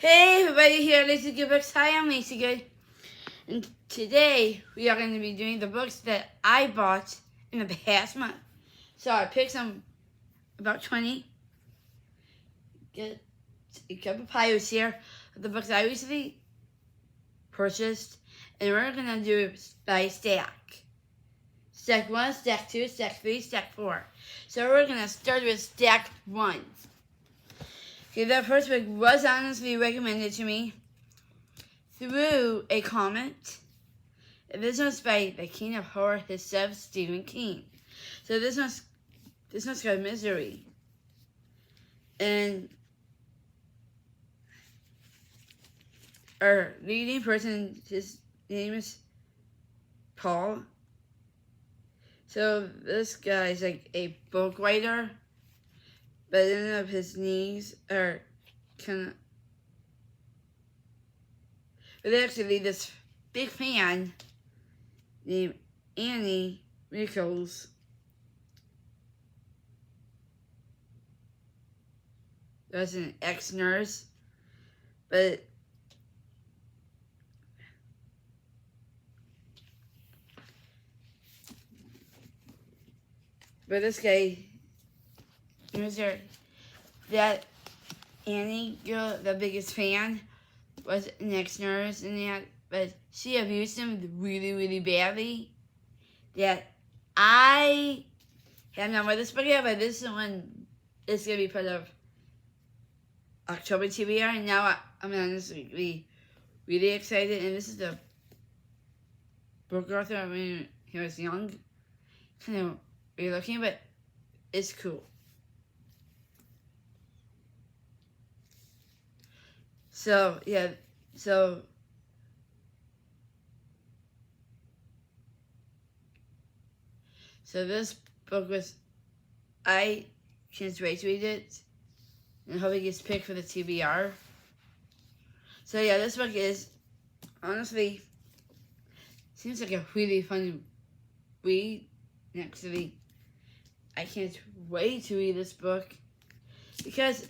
Hey everybody, here Lazy Good Books. Hi, I'm Lazy Good. And today we are going to be doing the books that I bought in the past month. So I picked some, about 20. Get a couple piles here of the books I recently purchased. And we're going to do it by stack. Stack 1, stack 2, stack 3, stack 4. So we're going to start with stack 1. Okay, that first book was honestly recommended to me through a comment. This one's by the King of Horror himself, Stephen King. So this one's called Misery. And our leading person, his name is Paul. So this guy's like a book writer, but none of his knees are kind of... But actually, this big fan named Annie Nichols was an ex-nurse, but this guy, was there, that Annie girl, the biggest fan, was an ex-nurse and that, but she abused him really, really badly. That I have not read this book yet, but this one is going to be part of October TBR, and now I'm honestly really excited. And this is the book author. I mean, he was young, kind of weird looking, but it's cool. So yeah, so this book was, I can't wait to read it, and hope it gets picked for the TBR. So yeah, this book is, honestly, seems like a really fun read. Actually, I can't wait to read this book, because,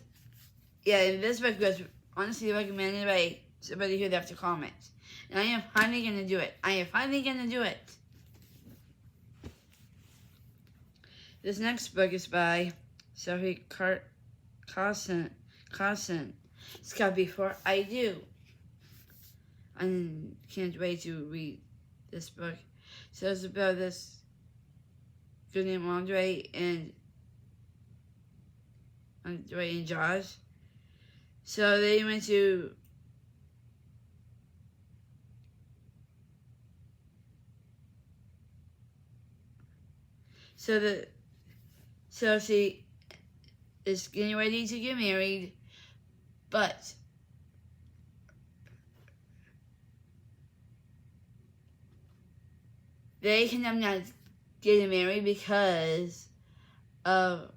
yeah, this book was honestly recommended by somebody who left a comment. And I am finally going to do it. This next book is by Sophie Carson. It's called Before I Do. I can't wait to read this book. So it's about this girl named Andre and Josh. So they went to so she is getting ready to get married, but they can not get married because of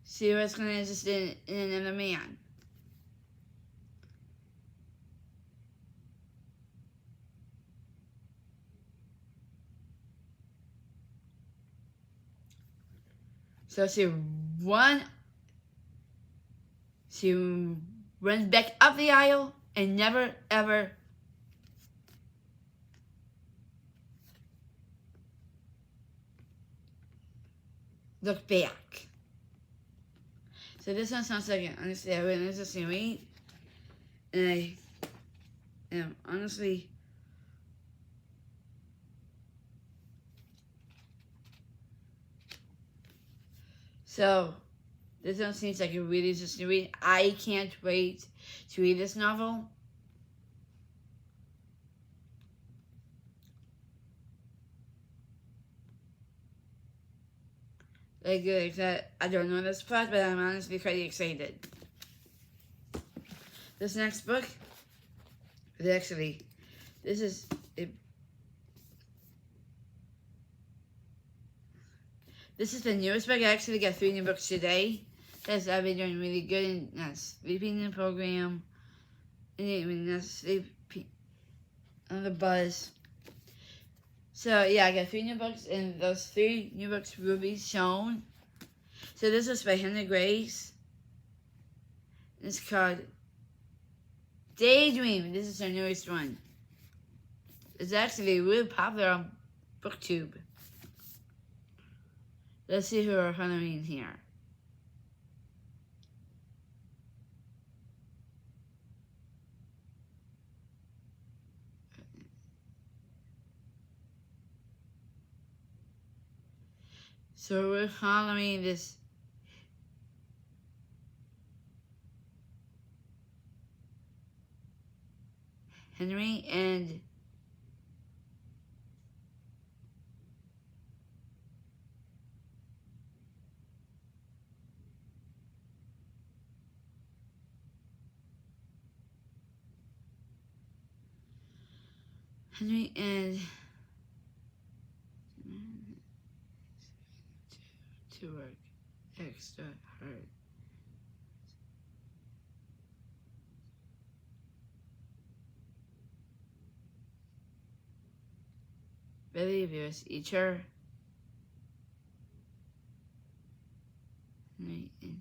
she was kind of interested in another man. So she runs back up the aisle and never ever look back. So this one sounds like, honestly, a really interesting read. And I am honestly so this one seems like a really interesting read. I can't wait to read this novel. Like that, I don't know this plot, but I'm honestly pretty excited. This next book is actually, this is the newest book. I actually got 3 new books today. Because I've been doing really good in sleeping in the program. And even sleeping on the bus. So yeah, I got 3 new books, and those 3 new books will be shown So this is by Henry Grace. It's called Daydream. This is our newest one. It's actually really popular on booktube. Let's see who we're following here. So we're following this Henry and to work extra hard. Believers, each other. Henry and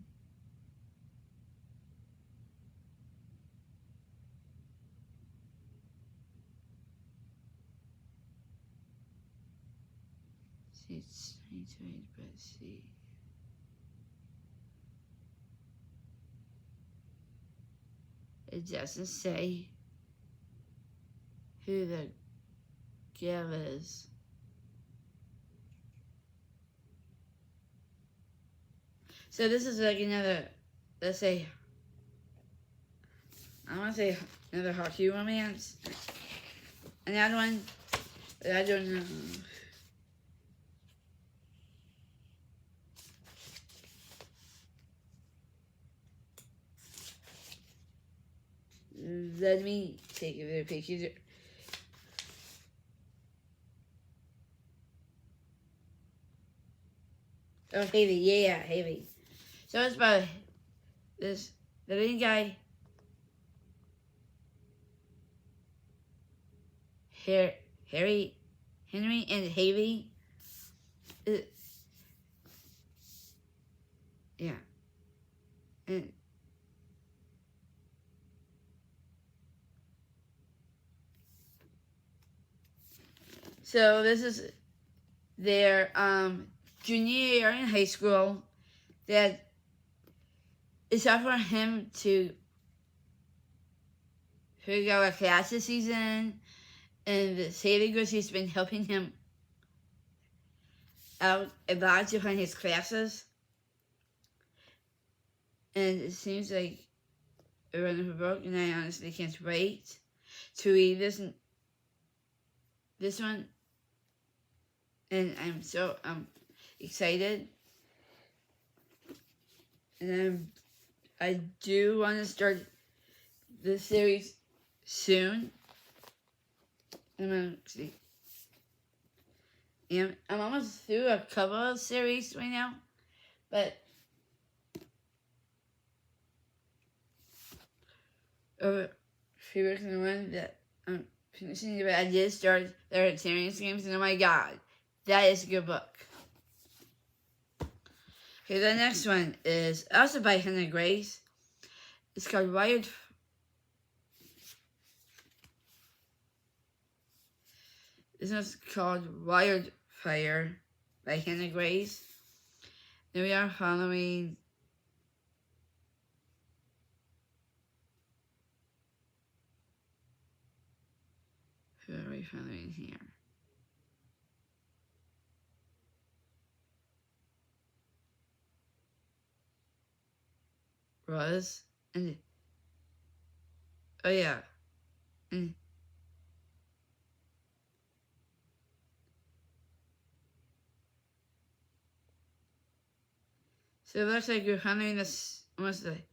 it's but see. It doesn't say who the girl is. So this is like another, let's say, I want to say another hockey romance. Another one, but I don't know. Let me take a picture. Oh, Haley, yeah, Haley. So it's about this, the leading guy, Henry and Haley. Yeah. And so this is their junior year in high school. That it's hard for him to figure out what classes he's in, and the Haley girl, she's been helping him out a lot to find his classes. And it seems like a wonderful book, and I honestly can't wait to read this one. And I'm so excited. And I do want to start the series soon. I'm almost through a couple of series right now, but a few weeks in the one that I'm finishing, but I did start the Artarians games, and oh my god, that is a good book. Okay, the next one is also by Henry Grace. It's called Wired. This one's called Wired Fire by Henry Grace. Then we are following who are we following here? Rose and oh yeah, and so it looks like we're following this almost like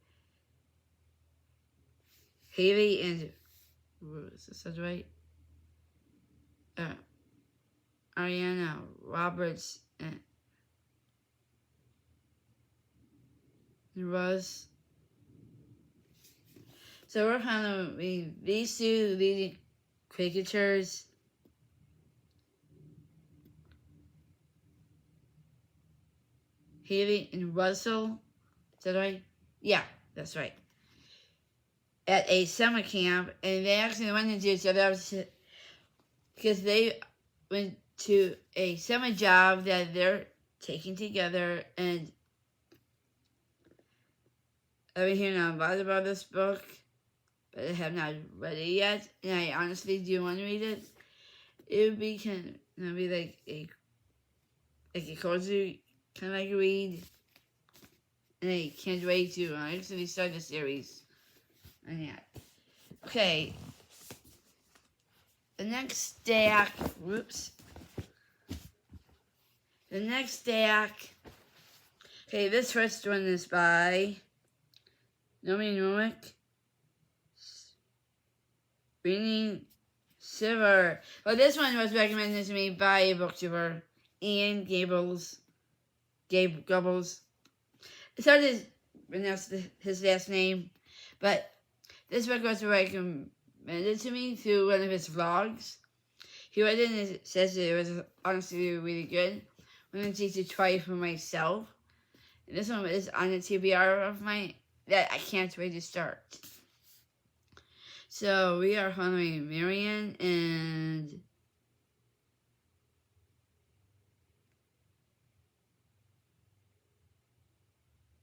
Haley and Rose. Is that right? Ariana Roberts and Rose. So we're following these two leading cricketers. Haley and Russell. Is that right? Yeah, that's right. At a summer camp, and they actually went into each other because they went to a summer job that they're taking together. And I've been hearing a lot about this book, but I have not read it yet, and I honestly do want to read it. It would be kind of be like a cozy kind of like read, and I can't wait to actually start the series on that. Okay, the next stack. Whoops. The next stack. Okay, this first one is by Naomi Norwick. Reading Silver. Well, this one was recommended to me by a booktuber, Ian Gables. Gabe Gubbles. It's hard to pronounce his last name, but this book was recommended to me through one of his vlogs. He read it and it says it was honestly really good. I'm going to try it for myself. And this one is on the TBR of mine that I can't wait to start. So we are following Marian and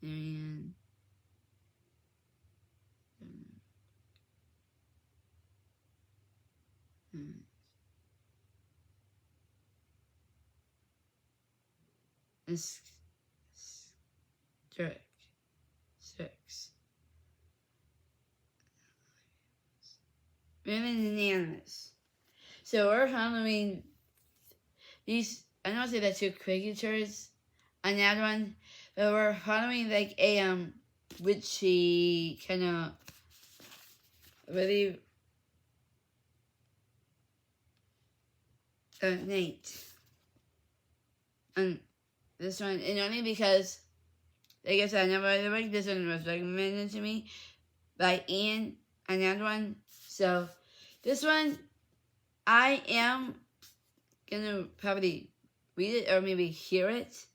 Marian. Six. Women and animals. So we're following these. I don't say that two cricketers on that one, but we're following like a witchy kind of really night. And this one, and only because, like I said, I never read the book. This one was recommended to me by Ian on that one. So this one, I am gonna probably read it or maybe hear it.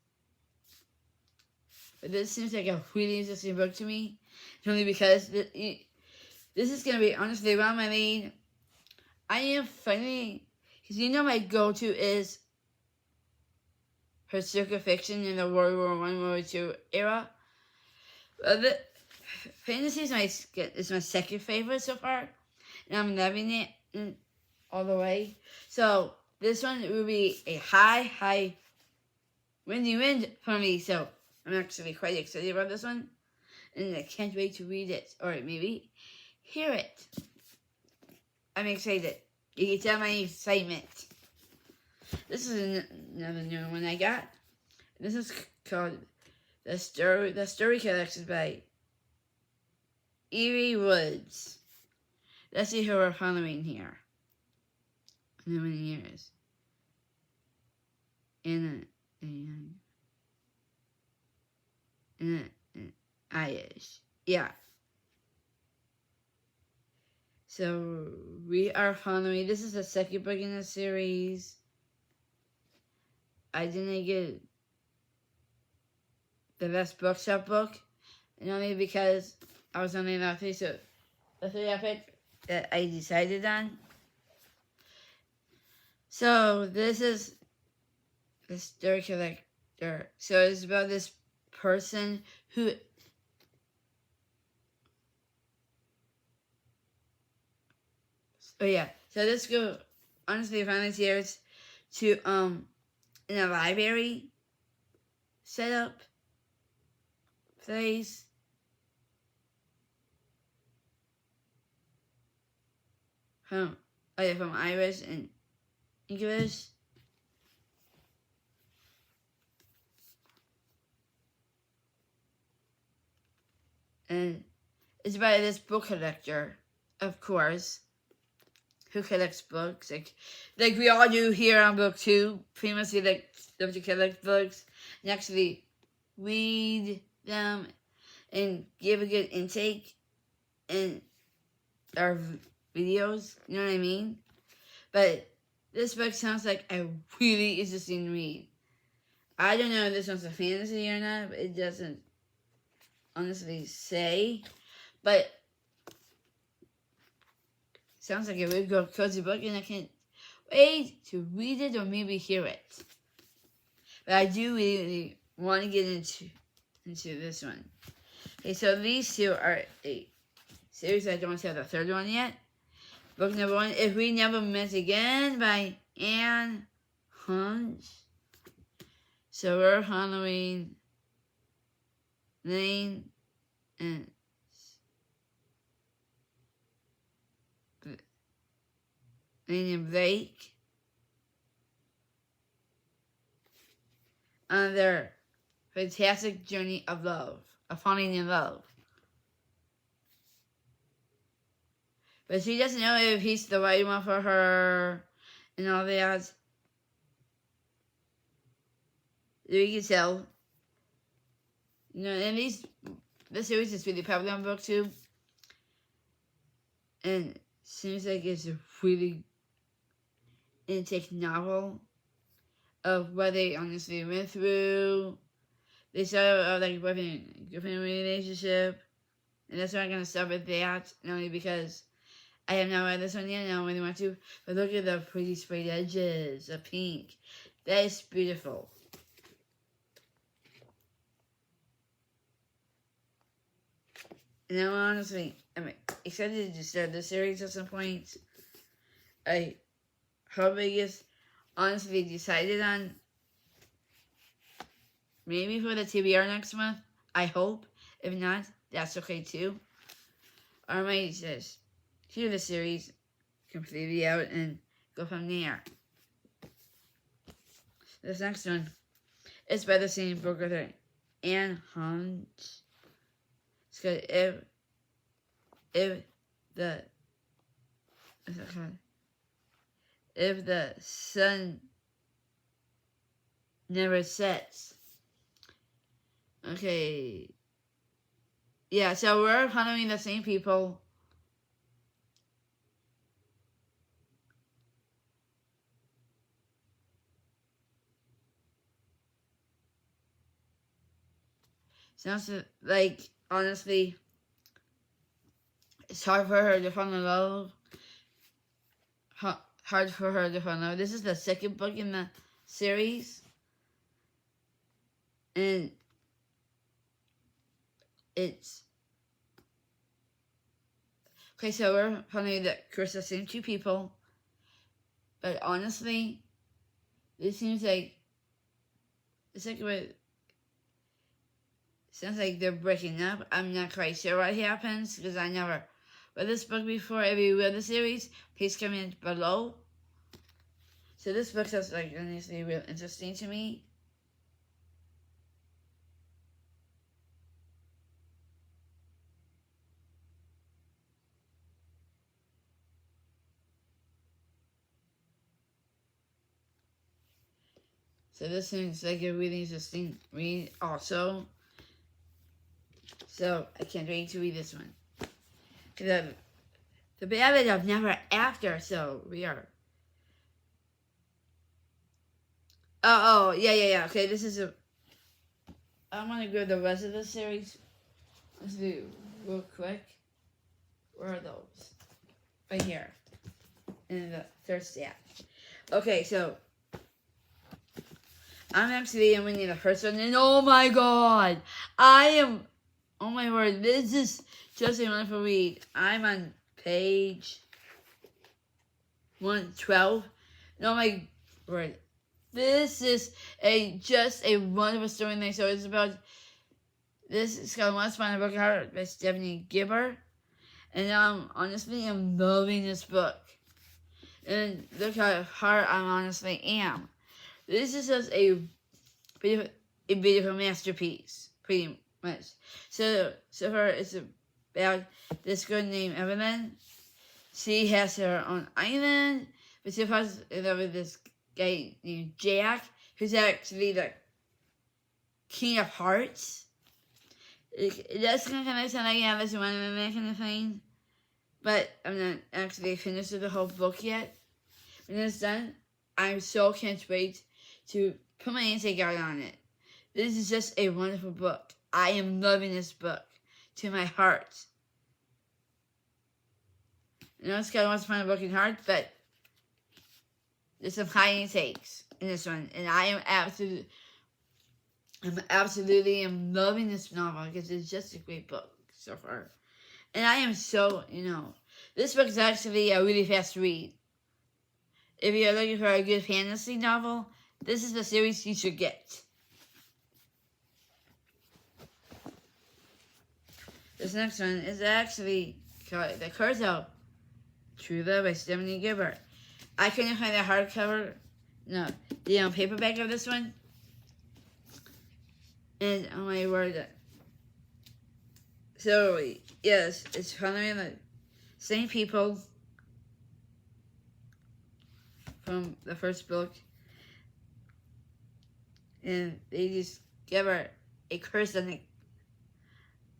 But this seems like a really interesting book to me. Only because this is gonna be honestly around my lead. I am funny because my go-to is historical fiction in the World War I, World War II era. The fantasy is my second favorite so far, and I'm loving it all the way. So this one will be a high windy wind for me. So I'm actually quite excited about this one, and I can't wait to read it or maybe hear it. I'm excited. You can tell my excitement. This is another new one I got. This is called The Story Collection by Eerie Woods. Let's see who we're following here. How many years? Irish. Yeah. So we are following. This is the second book in the series. I didn't get the best bookshop book, and only because I was only allowed three, so the three I picked that I decided on. So this is the story collector. So it's about this person who so this go honestly volunteers to in a library setup place. From Irish and English. And it's about this book collector, of course, who collects books, like we all do here on BookTube. Famously, like love to collect books and actually read them and give a good intake in our videos. You know what I mean? But this book sounds like a really interesting read. I don't know if this one's a fantasy or not, but it doesn't honestly say. But sounds like a really good cozy book, and I can't wait to read it or maybe hear it. But I do really want to get into this one. Okay, so these two are a series. I don't have the third one yet. Book number 1, If We Never Met Again by Anne Hunt. So we're Halloween, Lane, and Blake on their fantastic journey of love, of falling in love. But she doesn't know if he's the right one for her and all that. You can tell. You know, and this series is really popular on booktube. And seems like it's a really intake novel of what they honestly went through. They started out like boyfriend girlfriend relationship. And that's why I'm going to start with that. Not only because I have not read this one yet, and I don't really want to. But look at the pretty sprayed edges of pink. That is beautiful. And I'm excited to start this series at some point. I hope it gets honestly decided on maybe for the TBR next month. I hope. If not, that's okay too. Or I might just hear the series completely out and go from there. This next one is by the same book author, Anne Hunt. It's called If the Sun Never Sets. Okay. Yeah, so we're following the same people. Sounds like, honestly, it's hard for her to fall in love. Hard for her to fall in love. This is the second book in the series. And it's... Okay, so we're following the same two people. But honestly, this seems like... The second one... Sounds like they're breaking up. I'm not quite sure what happens because I never read this book before. If you read the series, please comment below. So this book sounds like honestly real interesting to me. So this seems like a really interesting read also. So I can't wait to read this one. Because the beloved of Never After, so we are. Oh, yeah. Okay, this is a... I want to go the rest of the series. Let's do real quick. Where are those? Right here. In the third stack. Okay, so... I'm actually reading the first one, and oh my god! Oh my word, this is just a wonderful read. I'm on page 112. And oh my word. This is just a wonderful story. So it's about this. It's called Once Upon a Book Heart by Stephanie Gibber. And honestly, I'm loving this book. And look how hard I honestly am. This is just a beautiful masterpiece, pretty much. So far, it's about this girl named Evelyn. She has her own island, but she falls in love with this guy named Jack, who's actually the King of Hearts. It does kind of sound like Alice in Wonderland kind of thing, but I'm not actually finished with the whole book yet. When it's done, I so can't wait to put my intake out on it. This is just a wonderful book. I am loving this book to my heart. I know it's kind of wants to find a broken heart, but there's some high intakes in this one, and I am absolutely loving this novel because it's just a great book so far. And I am so, this book is actually a really fast read. If you're looking for a good fantasy novel, this is the series you should get. This next one is actually called The Curse of True Love by Stephanie Gilbert. I couldn't find the hardcover, the paperback of this one. And oh my word. So, yes, it's following the same people from the first book. And they just give her a curse in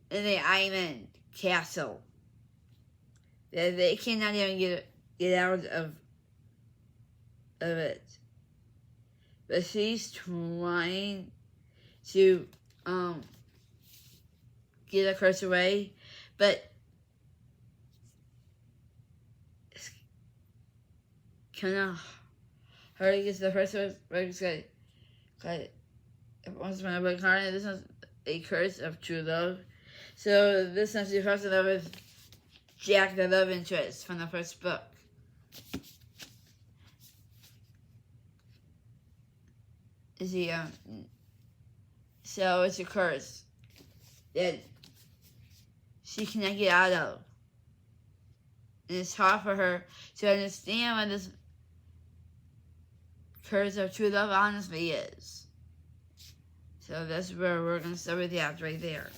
the island castle that they cannot even get out of it. But she's trying to get the curse away, but it's kind of hard to get to the first one. Once my book hard, this one's A Curse of True Love. So this one's she falls in love with Jack, the love interest from the first book. So it's a curse that she cannot get out of. And it's hard for her to understand what this curse of true love honestly is. So that's where we're going to start with that right there.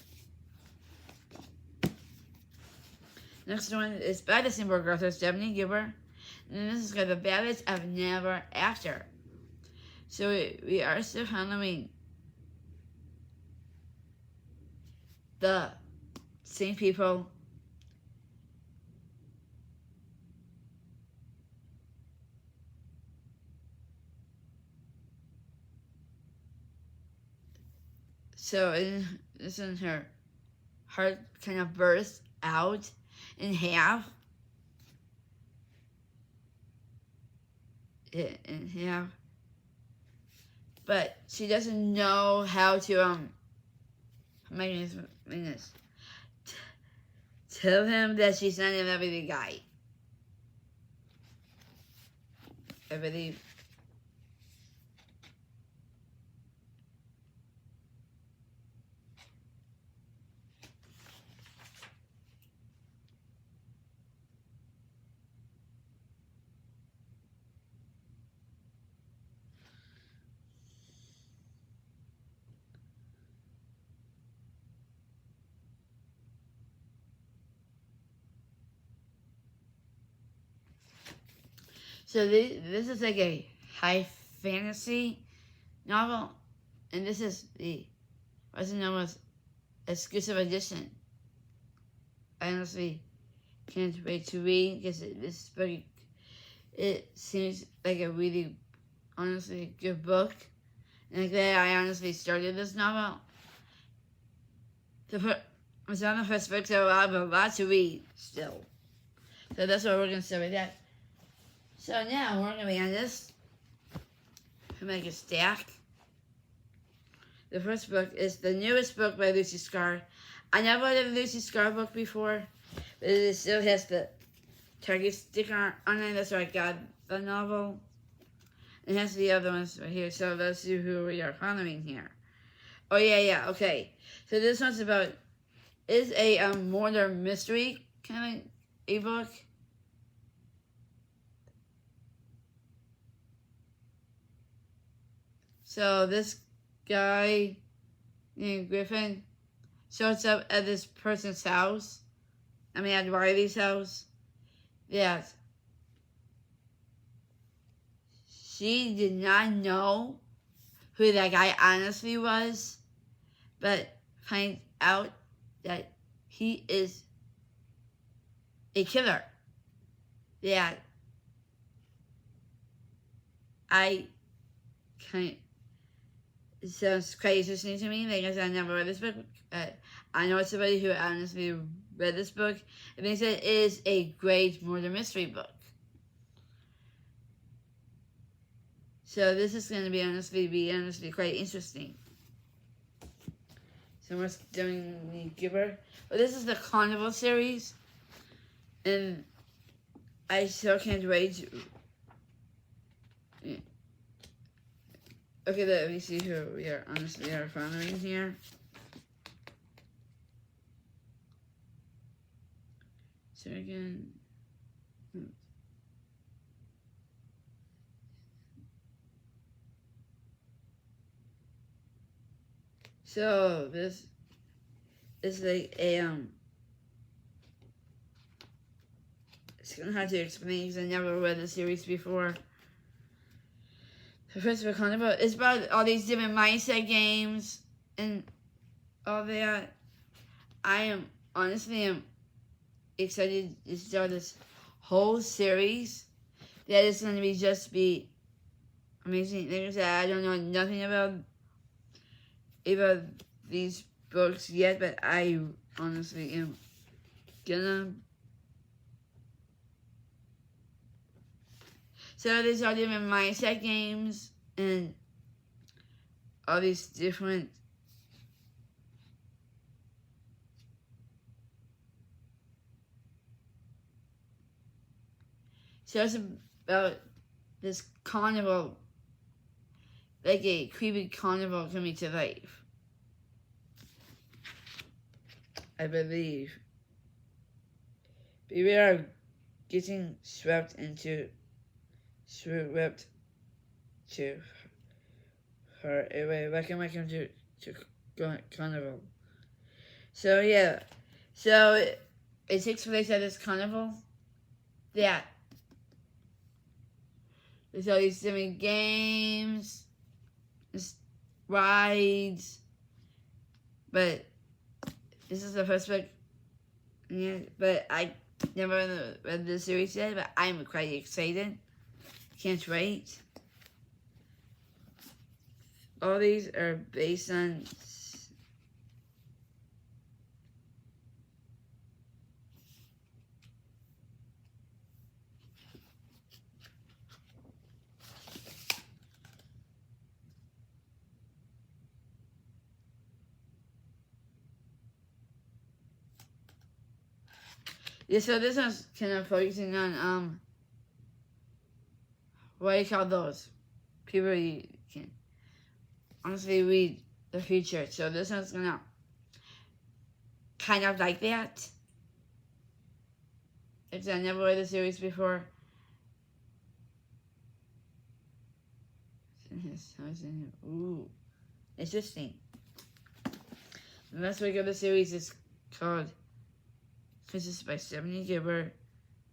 Next one is by the same book author, Stephanie Gilbert. And this is called The Ballads of Never After. So we are still following the same people. So this is her heart kind of burst out in half. But she doesn't know how to tell him that she's not in love with the guy. I believe. So this is like a high fantasy novel, and this is the what's known as exclusive edition. I honestly can't wait to read because this book, it seems like a really, honestly good book, and I'm glad I honestly started this novel. It's on the first book, so I have a lot to read still. So that's what we're going to start with that. So now we're going to be on this. To make a stack. The first book is the newest book by Lucy Scar. I never read a Lucy Scar book before, but it still has the Target sticker on it. That's where I got the novel. It has the other ones right here, so let's see who we are following here. Oh, yeah, okay. So this one's about, is a murder mystery kind of a book. So this guy named Griffin shows up at this person's house. At Riley's house. Yeah. She did not know who that guy honestly was, but finds out that he is a killer. Yeah. I can't it sounds quite interesting to me because I never read this book. I know somebody who honestly read this book. It means it is a great murder mystery book. So this is going to be honestly quite interesting. So we're doing the Giver. Well, this is the Carnival series, and I still can't wait. Okay, let me see who we are honestly are following here. So again. So this is like a it's gonna have to explain because I never read the series before. The first book it's about all these different mindset games and all that. I am honestly excited to start this whole series. That is gonna be amazing. Like I said, I don't know nothing about these books yet, but I honestly am gonna. So there's all different mindset games and all these different so it's about this carnival, like a creepy carnival coming to life, I believe. We are getting swept to her away. Welcome to carnival. So yeah, so it takes place at this carnival that there's all these different games, rides, but this is the first book. Yeah, but I never read the series yet, but I'm quite excited. Can't wait. All these are based on yeah, so this one's kind of focusing on what do you call those? People you can honestly read the future. So this one's gonna kind of like that. Because I never read the series before. Ooh, interesting. The last week of the series is called Kisses by Stephanie Gilbert,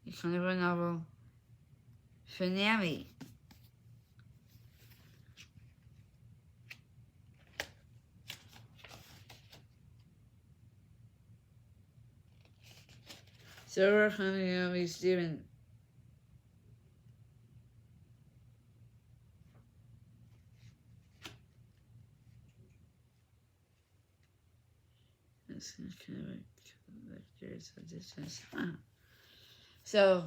a kind of a novel finale. So we're going to be Stephen. That's kind of like there's a distance. So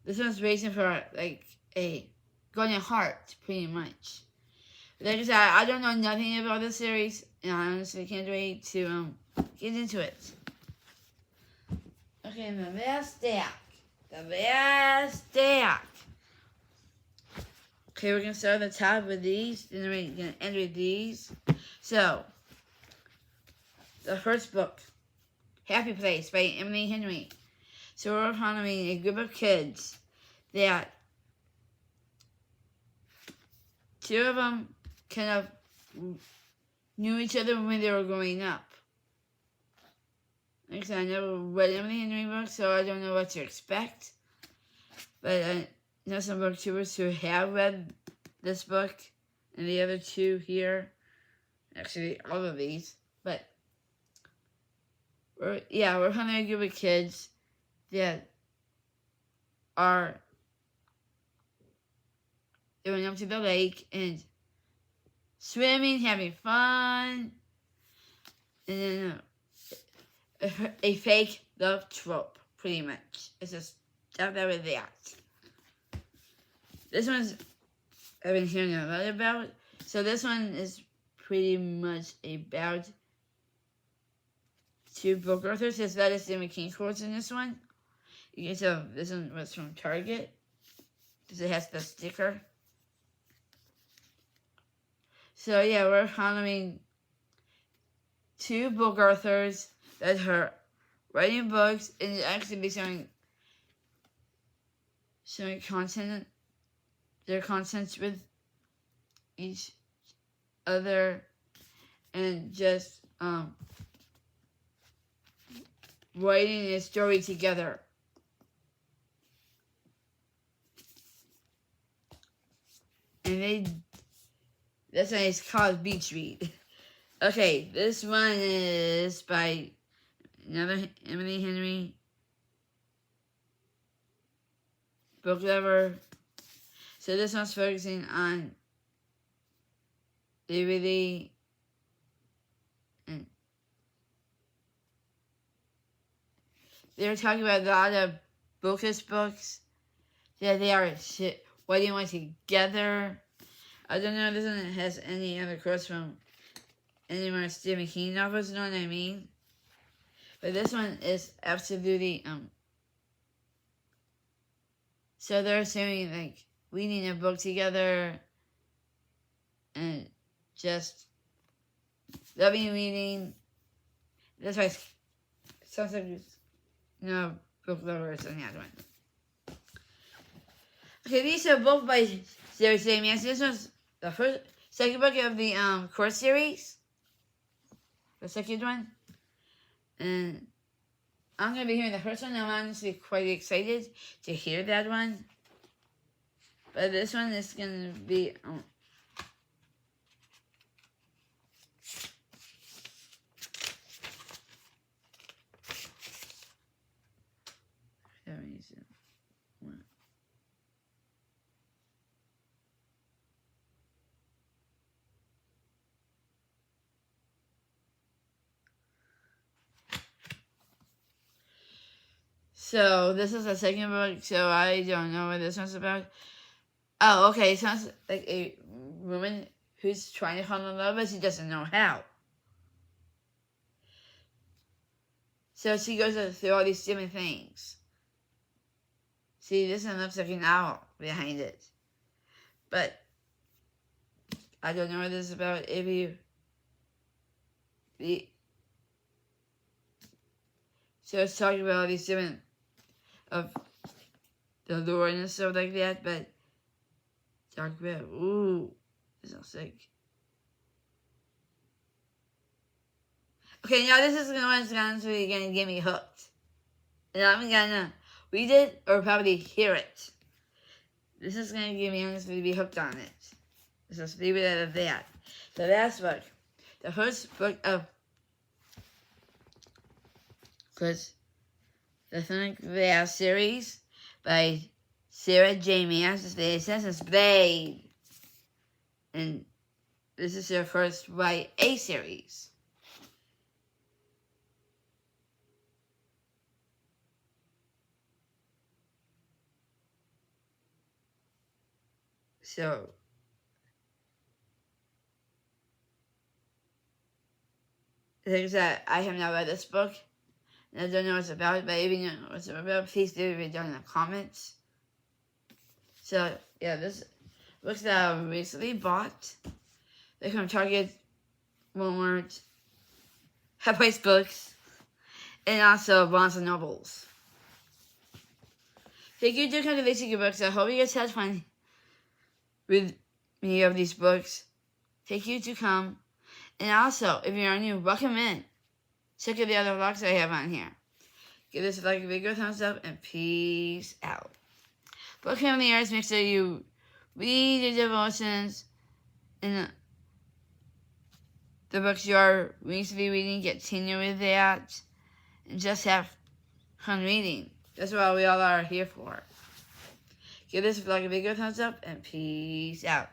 this one's racing for like a golden heart, pretty much. Like I said, I don't know nothing about the series, and I honestly can't wait to get into it. Okay, the last stack. Okay, we're gonna start at the top with these, and then we're gonna end with these. So, the first book, Happy Place by Emily Henry. So we're following a group of kids that two of them kind of knew each other when they were growing up. Like I said, I never read Emily Henry books, so I don't know what to expect. But I know some booktubers who have read this book and the other two here. Actually, all of these. But we're having a group of kids that are they went up to the lake and swimming, having fun, and then a fake love trope, pretty much. It's just stuff over that. This one's I've been hearing a lot about. So this one is pretty much about two book authors. There's Lettuce Jimmy King quotes in this one. You can tell this one was from Target because it has the sticker. So yeah, we're following two book authors that are writing books and actually be showing content, their contents with each other, and just writing a story together. And that's why it's called Beach Read. Okay, this one is by another Emily Henry book lover. So this one's focusing on liberty and they were talking about a lot of bookish books that they are writing one together. I don't know if this one has any other quotes from any more Stephen King novels, you know what I mean? But this one is absolutely, so they're saying, like, reading a book together and just loving reading. That's why it sounds like it's, book lovers on that one. Okay, these are both by Sarah J. Maas. This one's the second book of the course series. The second one. And I'm going to be hearing the first one. I'm honestly quite excited to hear that one. But this one is going to be... So, this is the second book, so I don't know what this one's about. Oh, okay, it sounds like a woman who's trying to fall in love, but she doesn't know how. So she goes through all these different things. See, this one looks like an owl behind it. But I don't know what this is about. If you... So it's talking about all these different... of the lore and stuff like that, but talk about, ooh, this looks like... Okay, now this is the one that's honestly gonna get me hooked. And I'm gonna read it or probably hear it. This is gonna get me honestly to be hooked on it. So let's leave it at that. The last book. The first book of... Because the Think Fast series by Sarah J. Maas. The Assassin's Blade. And this is her first YA series. So, the thing is that I have not read this book. And I don't know what it's about, but if you know what it's about, please do read down in the comments. So, yeah, this books that I recently bought. They come from Target, Walmart, Half Price Books, and also Barnes & Nobles. Thank you to come to Basic Books. I hope you guys had fun with me of these books. Thank you to come. And also, if you're new, welcome in. Check out the other vlogs I have on here. Give this vlog a big thumbs up and peace out. Book Family Arts, make sure you read your devotions and the books you are recently reading. Continue with that. And just have fun reading. That's what we all are here for. Give this vlog a big thumbs up and peace out.